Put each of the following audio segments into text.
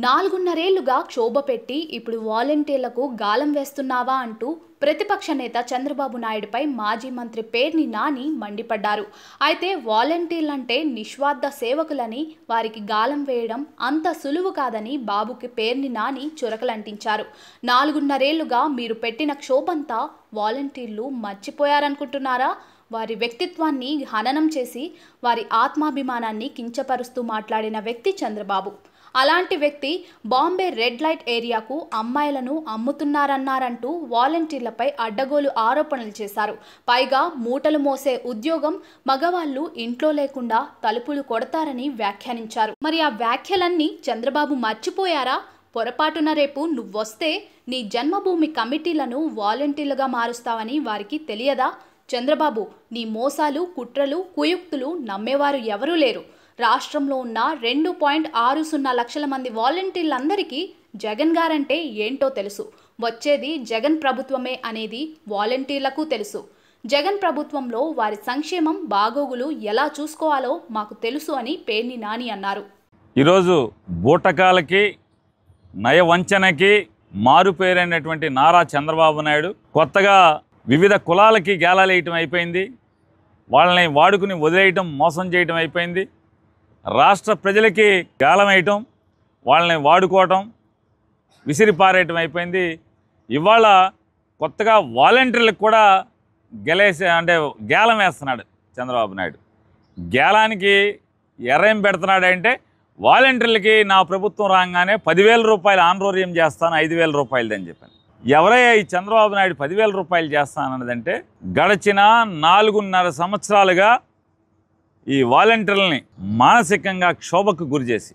నాలుగున్నరేళ్లుగా క్షోభ పెట్టి ఇప్పుడు వాలంటీర్లకు గాలం వేస్తున్నావా అంటూ ప్రతిపక్ష నేత చంద్రబాబు నాయుడుపై మాజీ మంత్రి పేర్ని నాని మండిపడ్డారు. అయితే వాలంటీర్లంటే నిస్వార్థ సేవకులని, వారికి గాలం వేయడం అంత సులువు కాదని బాబుకి పేర్ని నాని చురకలంటించారు. నాలుగున్నరేళ్లుగా మీరు పెట్టిన క్షోభంతా వాలంటీర్లు మర్చిపోయారనుకుంటున్నారా? వారి వ్యక్తిత్వాన్ని హననం చేసి వారి ఆత్మాభిమానాన్ని కించపరుస్తూ మాట్లాడిన వ్యక్తి చంద్రబాబు. అలాంటి వ్యక్తి బాంబే రెడ్ లైట్ ఏరియాకు అమ్మాయిలను అమ్ముతున్నారన్నారంటూ వాలంటీర్లపై అడ్డగోలు ఆరోపణలు చేశారు. పైగా మూటలు మోసే ఉద్యోగం మగవాళ్ళు ఇంట్లో లేకుండా తలుపులు కొడతారని వ్యాఖ్యానించారు. మరి ఆ వ్యాఖ్యలన్నీ చంద్రబాబు మర్చిపోయారా? పొరపాటున రేపు నువ్వొస్తే నీ జన్మభూమి కమిటీలను వాలంటీర్లుగా మారుస్తావని వారికి తెలియదా? చంద్రబాబు, నీ మోసాలు, కుట్రలు, కుయుక్తులు నమ్మేవారు ఎవరూ లేరు. రాష్ట్రంలో ఉన్న 2.60 లక్షల మంది వాలంటీర్లందరికీ జగన్ గారంటే ఏంటో తెలుసు. వచ్చేది జగన్ ప్రభుత్వమే అనేది వాలంటీర్లకు తెలుసు. జగన్ ప్రభుత్వంలో వారి సంక్షేమం, బాగోగులు ఎలా చూసుకోవాలో మాకు తెలుసు అని పేర్ని నాని అన్నారు. ఈరోజు బూటకాలకి, నయవంచనకి మారుపేరైనటువంటి నారా చంద్రబాబు నాయుడు కొత్తగా వివిధ కులాలకి గేలాలేయటం అయిపోయింది. వాళ్ళని వాడుకుని వదిలేయటం, మోసం చేయటం అయిపోయింది. రాష్ట్ర ప్రజలకి గాలం వేయటం, వాళ్ళని వాడుకోవటం, విసిరిపారేయటం అయిపోయింది. ఇవాళ కొత్తగా వాలంటీర్లకు కూడా గేలం వేస్తున్నాడు చంద్రబాబు నాయుడు. గేలానికి ఎర్రేం పెడుతున్నాడంటే, వాలంటీర్లకి నా ప్రభుత్వం రాగానే 10,000 రూపాయలు ఆన్రోర్యం చేస్తాను, 5,000 రూపాయలదని చెప్పాను. ఎవరయ్యా ఈ చంద్రబాబు నాయుడు 10,000 రూపాయలు చేస్తానన్నదంటే, గడిచిన 4.5 సంవత్సరాలుగా ఈ వాలంటీర్లని మానసికంగా క్షోభకు గురిచేసి,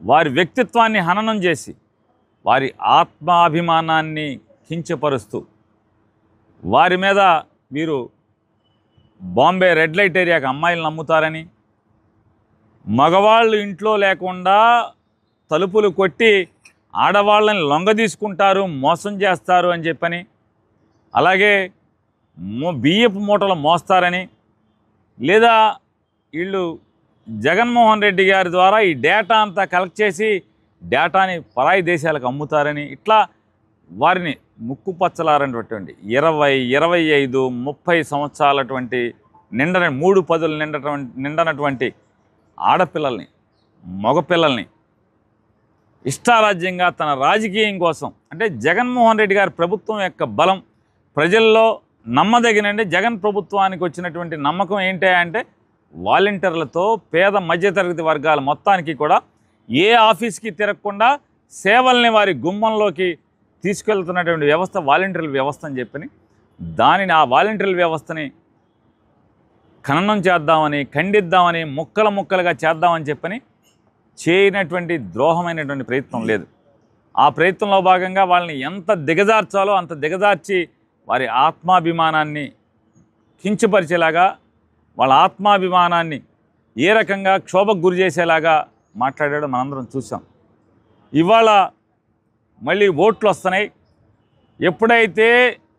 వారి వ్యక్తిత్వాన్ని హననం చేసి, వారి ఆత్మాభిమానాన్ని కించపరుస్తూ, వారి మీద మీరు బాంబే రెడ్ లైట్ ఏరియాకి అమ్మాయిలను అమ్ముతారని, మగవాళ్ళు ఇంట్లో లేకుండా తలుపులు కొట్టి ఆడవాళ్ళని లొంగ తీసుకుంటారు, మోసం చేస్తారు అని చెప్పని, అలాగే బియ్యపు మూటలు మోస్తారని, లేదా వీళ్ళు జగన్మోహన్ రెడ్డి గారి ద్వారా ఈ డేటా అంతా కలెక్ట్ చేసి డేటాని పరాయి దేశాలకు అమ్ముతారని, ఇట్లా వారిని ముక్కుపచ్చలారనటువంటి 20, 25, 30 సంవత్సరాలటువంటి నిండని 3 పదులు నిండనటువంటి ఆడపిల్లల్ని, మగపిల్లల్ని ఇష్టారాజ్యంగా తన రాజకీయం కోసం, అంటే జగన్మోహన్ రెడ్డి గారి ప్రభుత్వం యొక్క బలం ప్రజల్లో నమ్మదగినండి. జగన్ ప్రభుత్వానికి వచ్చినటువంటి నమ్మకం ఏంటి అంటే, వాలంటీర్లతో పేద మధ్యతరగతి వర్గాల మొత్తానికి కూడా ఏ ఆఫీస్కి తిరగకుండా సేవల్ని వారి గుమ్మంలోకి తీసుకెళ్తున్నటువంటి వ్యవస్థ వాలంటీర్ల వ్యవస్థ అని చెప్పని, దానిని ఆ వాలంటీర్ల వ్యవస్థని ఖననం చేద్దామని, ఖండిద్దామని, ముక్కలు ముక్కలుగా చేద్దామని చెప్పని చేయనటువంటి ద్రోహమైనటువంటి ప్రయత్నం లేదు. ఆ ప్రయత్నంలో భాగంగా వాళ్ళని ఎంత దిగజార్చాలో అంత దిగజార్చి వారి ఆత్మాభిమానాన్ని కించపరిచేలాగా, వాళ్ళ ఆత్మాభిమానాన్ని ఏ రకంగా క్షోభకు గురి చేసేలాగా మాట్లాడాడో మనందరం చూసాం. ఇవాళ మళ్ళీ ఓట్లు వస్తున్నాయి. ఎప్పుడైతే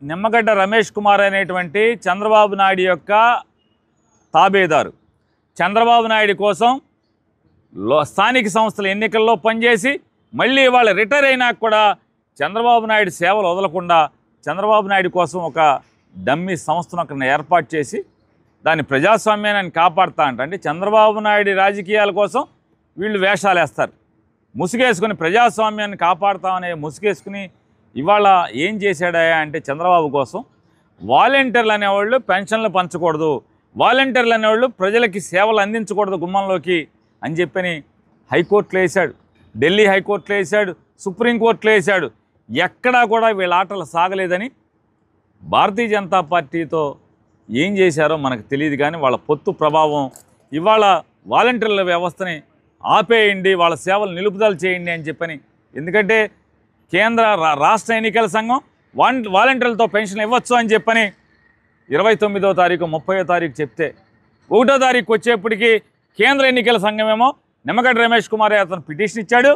నిమ్మగడ్డ రమేష్ కుమార్ అనేటువంటి చంద్రబాబు నాయుడు యొక్క తాబేదారు, చంద్రబాబు నాయుడు కోసం స్థానిక సంస్థల ఎన్నికల్లో పనిచేసి మళ్ళీ వాళ్ళు రిటైర్ అయినా కూడా చంద్రబాబు నాయుడు సేవలు వదలకుండా చంద్రబాబు నాయుడు కోసం ఒక డమ్మీ సంస్థను అక్కడ ఏర్పాటు చేసి దాని ప్రజాస్వామ్యాన్ని కాపాడుతా అంటే చంద్రబాబు నాయుడు రాజకీయాల కోసం వీళ్ళు వేషాలు వేస్తారు. ముసుగేసుకుని ప్రజాస్వామ్యాన్ని కాపాడుతామనే ముసుగేసుకుని ఇవాళ ఏం చేశాడా అంటే, చంద్రబాబు కోసం వాలంటీర్లు అనేవాళ్ళు పెన్షన్లు పంచకూడదు, వాలంటీర్లు అనేవాళ్ళు ప్రజలకి సేవలు అందించకూడదు గుమ్మంలోకి అని చెప్పని హైకోర్టులో వేశాడు, ఢిల్లీ హైకోర్టులో వేశాడు, సుప్రీంకోర్టులో వేశాడు. ఎక్కడా కూడా వీళ్ళ ఆటలు సాగలేదని భారతీయ జనతా పార్టీతో ఏం చేశారో మనకు తెలియదు. కానీ వాళ్ళ పొత్తు ప్రభావం ఇవాళ వాలంటీర్ల వ్యవస్థని ఆపేయండి, వాళ్ళ సేవలు నిలుపుదల చేయండి అని చెప్పని. ఎందుకంటే కేంద్ర రాష్ట్ర ఎన్నికల సంఘం వాలంటీర్లతో పెన్షన్ ఇవ్వచ్చు అని చెప్పని 29వ తారీఖు 30వ తారీఖు చెప్తే, 1వ తారీఖు వచ్చేప్పటికీ కేంద్ర ఎన్నికల సంఘమేమో నిమ్మగడ్డ రమేష్ కుమార్ అతను పిటిషన్ ఇచ్చాడు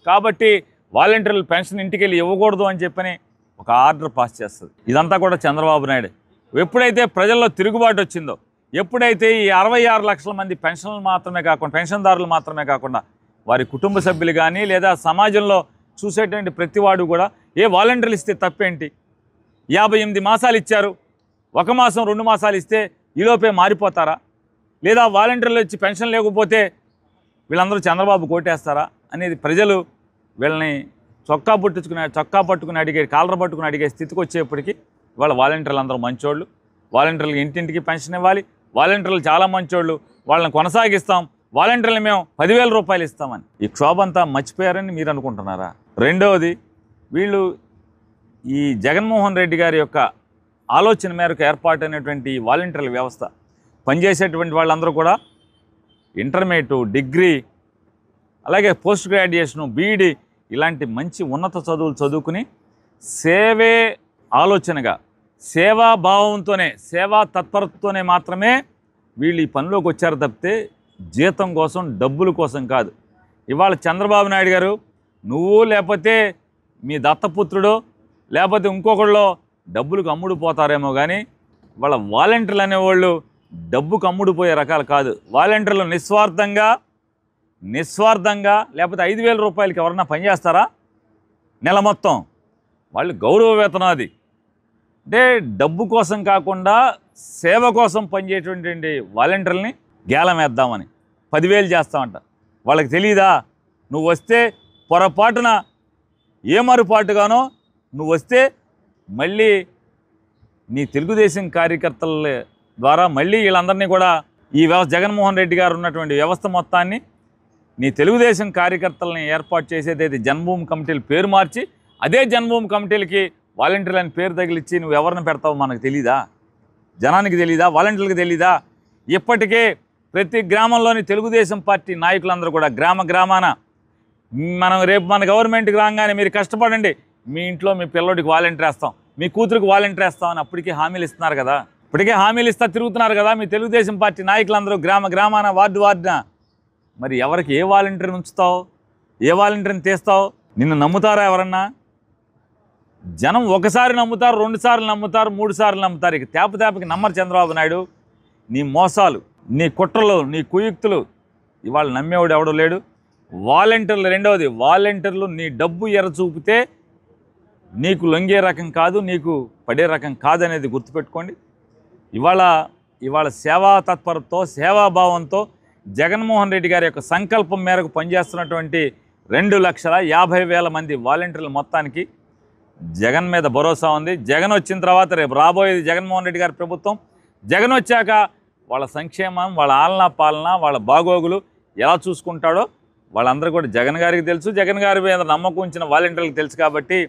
కాబట్టి వాలంటీర్లు పెన్షన్ ఇంటికి వెళ్ళి ఇవ్వకూడదు అని చెప్పని ఒక ఆర్డర్ పాస్ చేస్తుంది. ఇదంతా కూడా చంద్రబాబు నాయుడు. ఎప్పుడైతే ప్రజల్లో తిరుగుబాటు వచ్చిందో, ఎప్పుడైతే ఈ 66 లక్షల మంది పెన్షన్దారులు మాత్రమే కాకుండా వారి కుటుంబ సభ్యులు కానీ లేదా సమాజంలో చూసేటువంటి ప్రతివాడు కూడా ఏ వాలంటీర్లు ఇస్తే తప్పేంటి, 58 మాసాలు ఇచ్చారు, 1 మాసం 2 మాసాలు ఇస్తే ఈలోపే మారిపోతారా, లేదా వాలంటీర్లు వచ్చి పెన్షన్ లేకపోతే వీళ్ళందరూ చంద్రబాబు కోటేస్తారా అనేది ప్రజలు వీళ్ళని చొక్కా పట్టుకుని అడిగే, కాలర్ పట్టుకుని అడిగే స్థితికి వచ్చేప్పటికీ వాళ్ళ వాలంటీర్లు అందరూ మంచోళ్ళు, వాలంటీర్లకు ఇంటింటికి పెన్షన్ ఇవ్వాలి, వాలంటీర్లు చాలా మంచోళ్ళు, వాళ్ళని కొనసాగిస్తాం, వాలంటీర్లు మేము 10,000 రూపాయలు ఇస్తామని ఈ క్షోభ అంతా మర్చిపోయారని మీరు అనుకుంటున్నారా? రెండవది, వీళ్ళు ఈ జగన్మోహన్ రెడ్డి గారి యొక్క ఆలోచన మేరకు ఏర్పాటైనటువంటి వాలంటీర్ల వ్యవస్థ పనిచేసేటువంటి వాళ్ళందరూ కూడా ఇంటర్మీడియట్, డిగ్రీ, అలాగే పోస్ట్ గ్రాడ్యుయేషను, బీఈడి ఇలాంటి మంచి ఉన్నత చదువులు చదువుకుని సేవే ఆలోచనగా, సేవాభావంతోనే, సేవా తత్పరతతోనే మాత్రమే వీళ్ళు ఈ పనిలోకి వచ్చారు తప్పితే జీతం కోసం, డబ్బుల కోసం కాదు. ఇవాళ చంద్రబాబు నాయుడు గారు నువ్వు లేకపోతే మీ దత్తపుత్రుడు లేకపోతే ఇంకొకళ్ళు డబ్బులకు అమ్ముడుపోతారేమో కానీ వాళ్ళ వాలంటీర్లు అనేవాళ్ళు డబ్బుకు అమ్ముడుపోయే రకాలు కాదు. వాలంటీర్లు నిస్వార్థంగా లేకపోతే 5,000 రూపాయలకి ఎవరన్నా పనిచేస్తారా నెల మొత్తం? వాళ్ళు గౌరవ వేతనం అది. అంటే డబ్బు కోసం కాకుండా సేవ కోసం పనిచేసేటువంటి వాలంటీర్లని గేలం వేద్దామని 10,000 చేస్తామంట. వాళ్ళకి తెలియదా నువ్వు వస్తే పొరపాటున ఏమరుపాటుగానో నువ్వు వస్తే మళ్ళీ నీ తెలుగుదేశం కార్యకర్తల ద్వారా మళ్ళీ వీళ్ళందరినీ కూడా ఈ జగన్మోహన్ రెడ్డి గారు ఉన్నటువంటి వ్యవస్థ మొత్తాన్ని నీ తెలుగుదేశం కార్యకర్తలని ఏర్పాటు చేసేదైతే జన్మభూమి కమిటీలు పేరు మార్చి అదే జన్మభూమి కమిటీలకి వాలంటీర్లు అని పేరు తగిలిచ్చి నువ్వు ఎవరిని పెడతావు మనకు తెలీదా? జనానికి తెలీదా? వాలంటీర్లకు తెలీదా? ఇప్పటికే ప్రతి గ్రామంలోని తెలుగుదేశం పార్టీ నాయకులందరూ కూడా గ్రామాన రేపు మన గవర్నమెంట్కి రాగానే మీరు కష్టపడండి, మీ ఇంట్లో మీ పిల్లోడికి వాలంటీర్ వేస్తాం, మీ కూతురికి వాలంటీర్ వేస్తాం అని అప్పటికే హామీలు ఇస్తున్నారు కదా. ఇప్పటికే హామీలు ఇస్తా తిరుగుతున్నారు కదా మీ తెలుగుదేశం పార్టీ నాయకులందరూ గ్రామాన వార్డున. మరి ఎవరికి ఏ వాలంటీర్ని ఉంచుతావు, ఏ వాలంటీర్ని తీస్తావు? నిన్ను నమ్ముతారా ఎవరన్నా? జనం ఒకసారి నమ్ముతారు, 2 సార్లు నమ్ముతారు, 3 సార్లు నమ్ముతారు. ఇక తేపకి నమ్మరు చంద్రబాబు నాయుడు. నీ మోసాలు, నీ కుట్రలు, నీ కుయుక్తులు ఇవాళ నమ్మేవాడు ఎవడో లేడు. వాలంటీర్లు, రెండవది వాలంటీర్లు నీ డబ్బు ఎర్ర చూపితే నీకు లొంగే రకం కాదు, నీకు పడే రకం కాదనేది గుర్తుపెట్టుకోండి. ఇవాళ సేవా తత్పరతో, సేవాభావంతో జగన్మోహన్ రెడ్డి గారి యొక్క సంకల్పం మేరకు పనిచేస్తున్నటువంటి 2,50,000 మంది వాలంటీర్ల మొత్తానికి జగన్ మీద భరోసా ఉంది. జగన్ వచ్చిన తర్వాత రేపు రాబోయేది జగన్మోహన్ రెడ్డి గారి ప్రభుత్వం. జగన్ వచ్చాక వాళ్ళ సంక్షేమం, వాళ్ళ ఆలనా పాలన, వాళ్ళ బాగోగులు ఎలా చూసుకుంటాడో వాళ్ళందరూ కూడా జగన్ గారికి తెలుసు. జగన్ గారి మీద నమ్మకం ఉంచిన వాలంటీర్లకు తెలుసు. కాబట్టి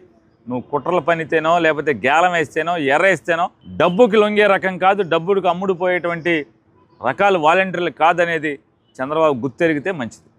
నువ్వు కుట్రల పనితేనో లేకపోతే గేలం వేస్తేనో ఎర్రేస్తేనో డబ్బుకి లొంగే రకం కాదు, డబ్బుకి అమ్ముడుపోయేటువంటి రకాలు వాలంటీర్లు కాదనేది చంద్రబాబు గుర్తెరిగితే మంచిది.